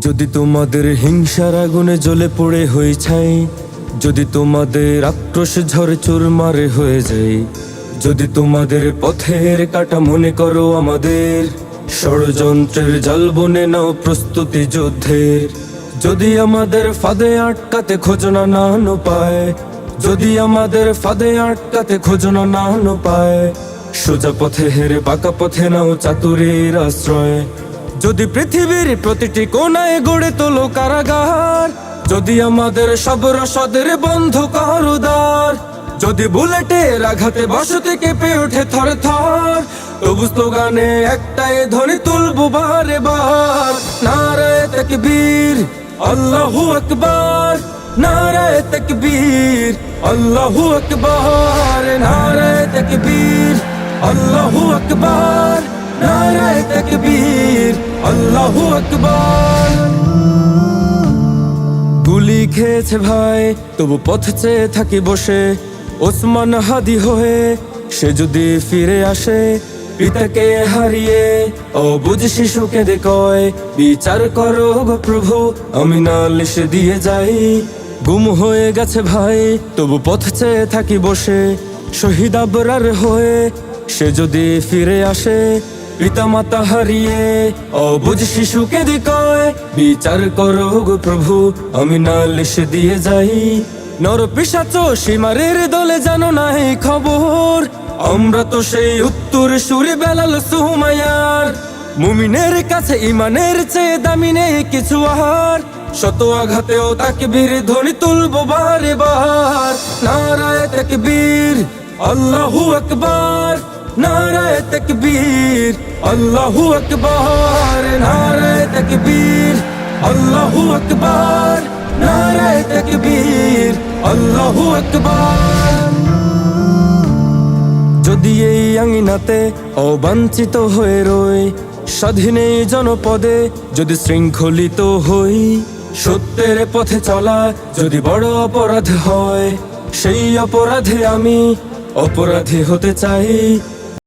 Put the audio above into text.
যদি তোমাদের হিংসার আগুনে জ্বলে পড়ে হয়ে ছাই, যদি তোমাদের আক্রোশ ঝড় চুরমারে হয়ে যায়, যদি তোমাদের পথের কাটা মনে করো আমাদের, ষড়যন্ত্রের জাল বুনে নাও প্রস্তুতি যুদ্ধের। যদি আমাদের ফাঁদে আটকাতে খোঁজনা না পায়, যদি আমাদের ফাঁদে আটকাতে খোঁজনা না পায়, সোজা পথে হেরে বাঁকা পথে নাও চাতুরীর আশ্রয়। যদি পৃথিবীর প্রতিটি কোণায় গড়ে তোলো কারাগার, যদি আমাদের সব রসদের বন্ধ করো দ্বার, যদি বুলেটের আঘাতে বসতি কেঁপে ওঠে থর থর, তবু স্লোগানে একটাই ধ্বনি তুলবো বারে বার, নারায়ে তাকবীর আল্লাহু আকবার, নারায়ে তাকবীর আল্লাহু আকবার, নারায়ে তাকবীর আল্লাহু আকবার, নারায়ে তাকবীর আল্লাহু আকবার। গুলি খেয়েছে ভাই তবু পথ চেয়ে থাকি বসে, ওসমান হাদি হয়ে সে যদি ফিরে আসে, পিতাকে হারিয়ে অবুঝ শিশুকে কয়, বিচার করো গো প্রভু আমি নালিশ দিয়ে যাই। গুম হয়ে গেছে ভাই তবু পথ চেয়ে থাকি বসে, শহীদ আবরার হয়ে সে যদি ফিরে আসে, পিতা মাতা হারিয়ে অবুঝ শিশুকে কয়, বিচার করো গো প্রভু আমি নালিশ দিয়ে যাই। নর পিশাচ সীমারের দলে জানো না এই খবর, আমরা তো সেই উত্তর সুরে বেলাল সুমাইয়ার। মুমিনের কাছে ইমানের চেয়ে দামি নেই কিছু আর, শত আঘাতেও তাকবীর ধ্বনি তুলবো বারে বার, নারায়ে তাকবীর আল্লাহু আকবার, নারায়ে তাকবীর আল্লাহু আকবার, নারায়ে তাকবীর আল্লাহু আকবার, নারায়ে তাকবীর আল্লাহু আকবার। যদি এই আঙিনাতে অবাঞ্ছিত হয়ে রই, স্বাধীন এই জনপদে যদি শৃঙ্খলিত হই, সত্যের পথে চলা যদি বড় অপরাধ হয়, সেই অপরাধে আমি অপরাধী হতে চাই।